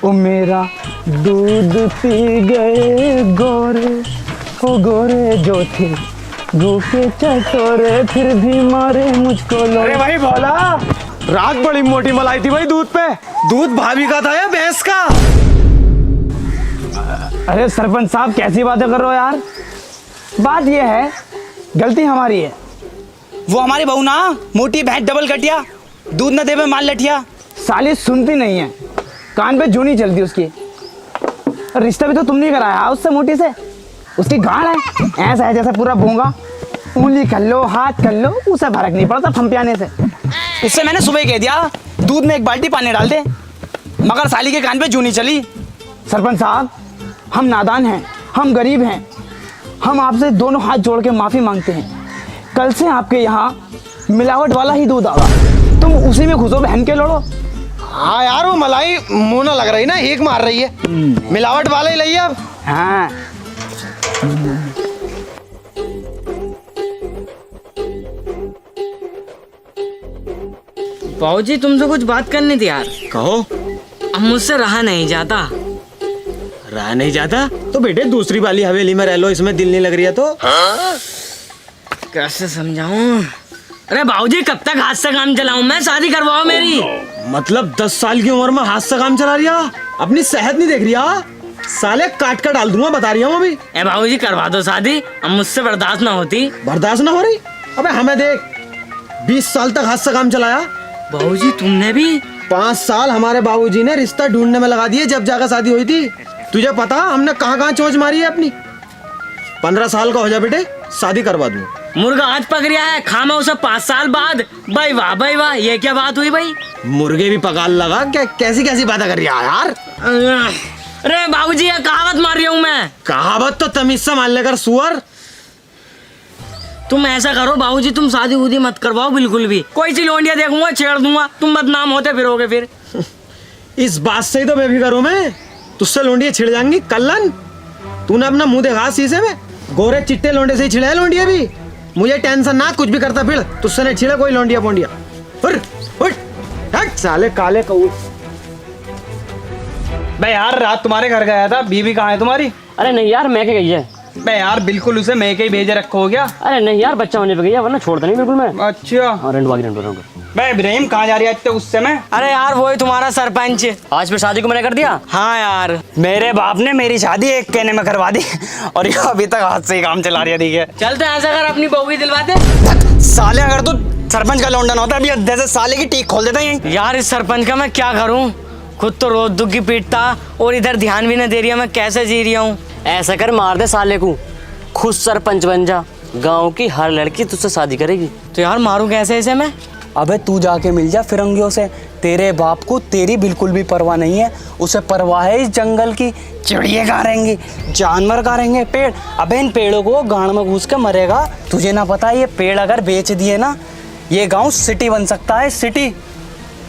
ओ मेरा दूध पी गए गोरे, ओ गोरे जो थे भूखे चटोरे, फिर भी मारे मुझको लोग। अरे भाई भोला, रात बड़ी मोटी मलाई थी भाई दूध पे। दूध भाभी का था या भैंस का? अरे सरपंच साहब कैसी बातें कर रहे हो यार। बात ये है, गलती हमारी है। वो हमारी बहू ना मोटी भैंस डबल कटिया, दूध न देवे माल लठिया। साली सुनती नहीं है, कान पे जूनी चलती उसकी। रिश्ता भी तो तुमने कराया उससे, मोटी से। उसकी गाड़ है, ऐसा है जैसे पूरा भोंगा। उंगली कर लो, हाथ कर लो, उसे फर्क नहीं पड़ता फंपियाने से। उससे मैंने सुबह कह दिया दूध में 1 बाल्टी पानी डाल दे, मगर साली के कान पे जूनी चली। सरपंच साहब, हम नादान हैं, हम गरीब हैं, हम आपसे दोनों हाथ जोड़ के माफ़ी मांगते हैं। कल से आपके यहाँ मिलावट वाला ही दूध आवा, तुम उसी में घुसो, बहन के लड़ो। हाँ यार, वो मलाई मुंह ना लग रही ना, एक मार रही है। मिलावट वाला ही लइए अब। हाँ बाबूजी तुमसे कुछ बात करनी थी यार। कहो। अब मुझसे रहा नहीं जाता। रहा नहीं जाता तो बेटे दूसरी वाली हवेली में रह लो, इसमें दिल नहीं लग रही है तो। कैसे समझाऊं? अरे बाबूजी कब तक हाथ से काम चलाऊं मैं? शादी करवाओ मेरी। मतलब 10 साल की उम्र में हाथ से काम चला रिया? अपनी सेहत नहीं देख रिया? साले काट कर डाल दूंगा, बता रही हूँ अभी। ए बाबूजी करवा दो शादी, अब मुझसे बर्दाश्त ना होती। बर्दाश्त ना हो रही? अबे हमें देख, 20 साल तक हाथ से काम चलाया। बाबूजी तुमने भी? 5 साल हमारे बाबूजी ने रिश्ता ढूंढने में लगा दिए, जब जाकर शादी हुई थी। तुझे पता हमने कहाँ कहाँ चोंच मारी है अपनी। 15 साल का हो जा बेटे, शादी करवा दूँ। मुर्गा आज पक रहा है, खामा उसे 5 साल बाद। भाई वाह, ये क्या बात हुई भाई? मुर्गे भी पकाल लगा क्या? कैसी कैसी बातें कर रही है यार। अरे बाबूजी ये कहावत मार रही हूँ मैं। कहावत तो तमीज से मान लेकर सुअर। तुम ऐसा करो बाबूजी, तुम शादी उदी मत करवाओ बिल्कुल भी। कोई सी लोंडिया देखूंगा छेड़ दूंगा, तुम बदनाम होते फिरोगे फिर। इस बात से ही तो बेफिक्र हूं मैं, तुझसे लोंडियां छिड़ जाएंगी कल्लन। तूने अपना मुंह देखा शीशे में, गोरे चिट्टे लोंडे से ही छिड़ा है लोंडिया भी। मुझे टेंशन ना, कुछ भी करता फिर तुझसे नहीं छिड़ा कोई लोंडिया पोंडिया। हट साले काले कौल। बे यार रात तुम्हारे घर गया था, बीवी कहाँ है तुम्हारी? अरे नहीं यार, मैं के गई है। बे यार बिल्कुल उसे मैं के ही भेजे रखो हो गया। अरे नहीं यार, बच्चा होने पे गई है, वरना छोड़ता नहीं बिल्कुल मैं। अच्छा हाँ, रेंट। बे इब्राहिम कहाँ जा रही है इतने उससे में? अरे यार वो ही तुम्हारा सरपंच। आज फिर शादी को मैंने कर दिया। हाँ यार, मेरे बाप ने मेरी शादी एक कहने में करवा दी और ये अभी तक हाथ से ही काम चला रही है। ठीक है चलते हैं, ऐसा कर अपनी बहू ही दिलवाते। साले अगर तू सरपंच का लौंडा होता अभी अड्डे से साले की टीक खोल देता है। यार इस सरपंच का मैं क्या करूं? खुद तो रोज दुखी पीटता और इधर ध्यान भी नहीं दे रही है, मैं कैसे जी रही हूँ। ऐसा कर, मार दे साले को, खुद सरपंच बन जा, गांव की हर लड़की तुझसे शादी करेगी। तो यार मारूं कैसे इसे मैं? अबे तू जाके मिल जा फिरंगियों से। तेरे बाप को तेरी बिल्कुल भी परवाह नहीं है, उसे परवाह है इस जंगल की। चिड़िया खा रहेंगी, जानवर खा रहेंगे, पेड़। अबे इन पेड़ों को गांड में घुस के मरेगा। तुझे ना पता ये पेड़ अगर बेच दिए ना, ये गांव सिटी बन सकता है, सिटी।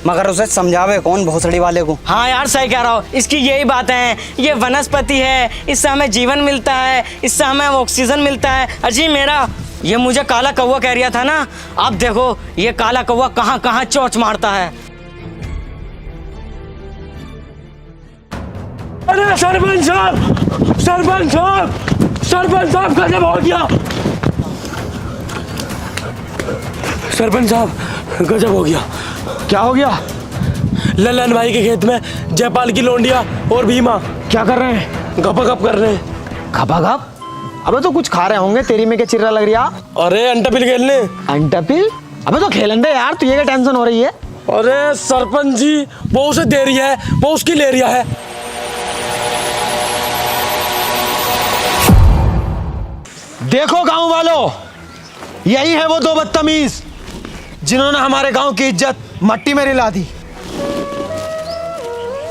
मगर उसे समझावे कौन भोसड़ी वाले को। हाँ यार सही कह रहा हो, इसकी यही बातें हैं। ये वनस्पति है, इससे हमें जीवन मिलता है, इससे हमें ऑक्सीजन मिलता है। अजी मेरा ये मुझे काला कौवा कह रहा था ना, अब देखो ये काला कौवा कहाँ कहाँ चोंच मारता है। अरे सरपंच साहब, सरपंच साहब, सरपंच साहब गजब हो गया। सरपंच साहब गजब हो गया। क्या हो गया? लल्लन भाई के खेत में जयपाल की लोंडिया और भीमा क्या कर रहे हैं? गपागप कर रहे हैं। खपाखप? अबे तो कुछ खा रहे होंगे, तेरी में क्या चिर्रा लग रही है? अरे अंटापिल खेलने। अंटापिल? अबे तो खेलन दे यार, तुझे क्या टेंशन हो रही है? अरे सरपंच जी, वो उसे दे रही है, वो उसकी ले रिया है। देखो गांव वालों, यही है वो 2 बदतमीज जिन्होंने हमारे गांव की इज्जत मट्टी में रिला दी।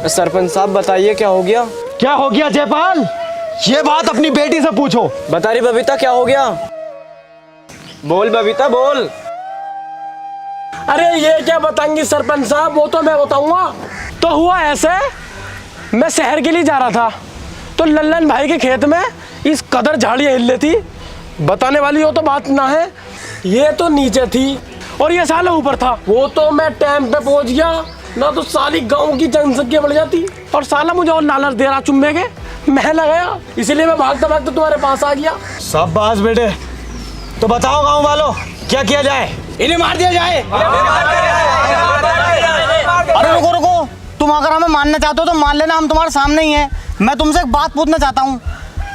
सरपंच साहब बताइए क्या हो गया? क्या हो गया जयपाल? ये बात अपनी बेटी से पूछो। बता रही बबीता क्या हो गया? बोल बबीता बोल। अरे ये क्या बताएंगी सरपंच साहब, वो तो मैं बताऊंगा। तो हुआ ऐसे, मैं शहर के लिए जा रहा था, तो लल्लन भाई के खेत में इस कदर झाड़ियाँ हिल रही थी, बताने वाली हो तो बात ना है। ये तो नीचे थी और ये साला ऊपर था। वो तो मैं टाइम पे पहुंच गया, ना तो साली गांव की जनसंख्या बढ़ जाती और साला मुझे और लालच दे रहा चुम्मे के। मैं लगाया, इसीलिए मैं भागता भागता तुम्हारे पास आ गया। सब बास बेटे, तो बताओ गांव वालों क्या किया जाए? इन्हें मार दिया जाए। अरे रुको रुको, तुम अगर हमें मानना चाहते हो तो मान लेना, हम तुम्हारे सामने ही हैं। मैं तुमसे एक बात पूछना चाहता हूँ,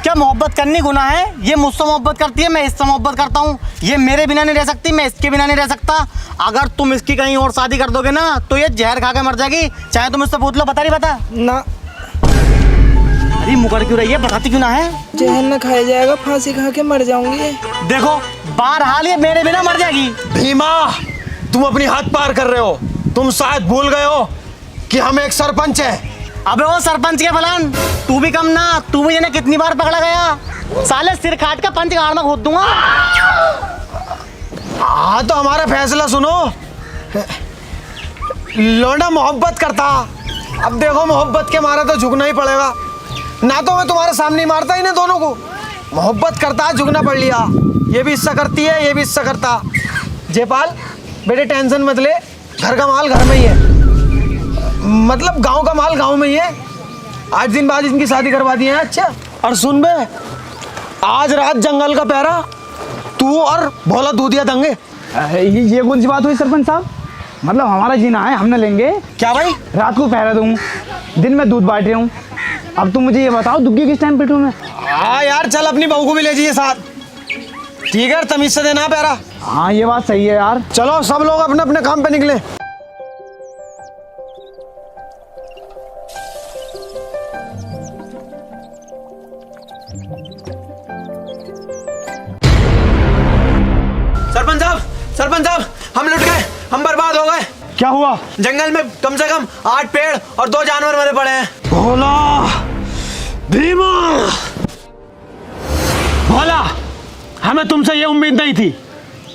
क्या मोहब्बत करनी गुनाह है? ये मुझसे मोहब्बत करती है, मैं इससे मोहब्बत करता हूँ। ये मेरे बिना नहीं रह सकती, मैं इसके बिना नहीं रह सकता। अगर तुम इसकी कहीं और शादी कर दोगे ना तो ये जहर खा के मर जाएगी। चाहे तुम इससे पूछ लो, बता रही बता ना, अरे मुकर क्यों रही है, बताती क्यों ना है? जहर न खाया जाएगा, फांसी खा के मर जाऊंगी। देखो बहरहाल ये मेरे बिना मर जाएगी। भीमा, तुम अपनी हद पार कर रहे हो। तुम शायद भूल गए हो कि हम एक सरपंच हैं। अबे वो सरपंच के फलान, तू भी कम ना, तू भी इन्हें कितनी बार पकड़ा गया। साले सिर काट का पंच गाड़ में घोट दूंगा। हाँ तो हमारा फैसला सुनो। लौंडा मोहब्बत करता, अब देखो मोहब्बत के मारे तो झुकना ही पड़ेगा। ना तो मैं तुम्हारे सामने ही मारता इन्हें दोनों को। मोहब्बत करता, झुकना पड़ लिया। ये भी हिस्सा करती है, ये भी हिस्सा करता। जयपाल बेटे टेंशन मत ले, घर का माल घर में ही है, मतलब गांव का माल गांव में ही है। 8 दिन बाद इनकी शादी करवा दी है। अच्छा, और सुन बे, आज रात जंगल का पहरा तू और भोला दूधिया देंगे। ये कौन सी बात हुई सरपंच साहब? मतलब हमारा जीना है, हम न लेंगे? क्या भाई? रात को पहरा दूँ, दिन में दूध बांट रहा हूँ। अब तुम मुझे ये बताओ, दुग्गी किस टाइम पिटूँ मैं? हाँ यार, चल अपनी बहू को भी ले जाइए साथ, ठीक है? तमीज से देना पहरा। हाँ ये बात सही है यार। चलो सब लोग अपने अपने काम पे निकले। सरपंच साहब, हम लुट गए, हम बर्बाद हो गए। क्या हुआ? जंगल में कम से कम 8 पेड़ और 2 जानवर मरे पड़े हैं। भोला, भीमा, भोला, हमें तुमसे ये उम्मीद नहीं थी।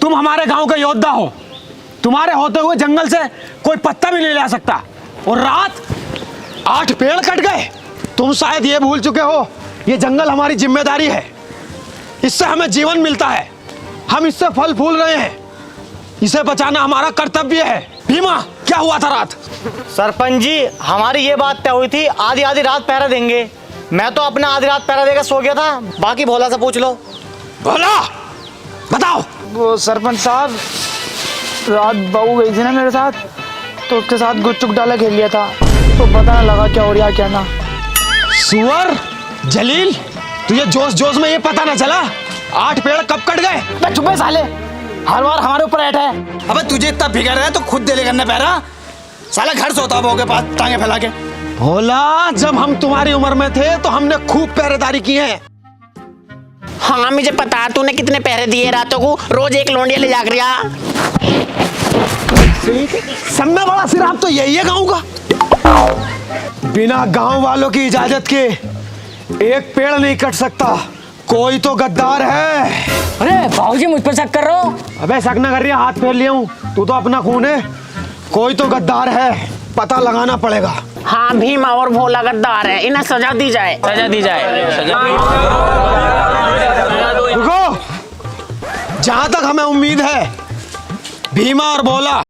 तुम हमारे गांव का योद्धा हो। तुम्हारे होते हुए जंगल से कोई पत्ता भी नहीं ला सकता, और रात 8 पेड़ कट गए। तुम शायद ये भूल चुके हो, ये जंगल हमारी जिम्मेदारी है। इससे हमें जीवन मिलता है, हम इससे फल फूल रहे हैं। इसे बचाना हमारा कर्तव्य है। भीमा, क्या हुआ था रात? सरपंच जी, हमारी ये बात तय हुई थी, आधी आधी रात पहरा देंगे। मैं तो अपना आधी रात पहरा देकर सो गया था, बाकी भोला से पूछ लो। भोला, बताओ। वो सरपंच साहब, रात बहू गई थी ना मेरे साथ, तो उसके साथ गुच्चुक डाला खेल लिया था, तो पता न लगा क्या हो रहा क्या ना। सुअर जलील, तुझे जोश जोश में ये पता ना चला 8 पेड़ कब कट गए? चुप है साले, हर बार हमारे ऊपर बैठा है। अबे तुझे इतना फिकर है तो खुद दे ले करने पैरा, साला घर सोता बहू के पास टांगे फैला के। भोला, जब हम तुम्हारी उम्र में थे तो हमने खूब पहरेदारी की है। हाँ मुझे पता, तूने कितने पहरे दिए रातों को, रोज एक लौंडिया ले जाकर रिया। सब में बड़ा सिराप तो यही है गांव का। बिना गांव वालों की इजाजत के एक पेड़ नहीं कट सकता। कोई तो गद्दार है। अरे बाबूजी, मुझ पर शक कर रहे हो? अबे शक न कर रही, हाथ फेर लिया हूँ, तू तो अपना खून है। कोई तो गद्दार है, पता लगाना पड़ेगा। हाँ भीमा और भोला गद्दार है, इन्हें सजा दी जाए। सजा दी जाए, सजा रुको, जहां तक हमें उम्मीद है, भीमा और भोला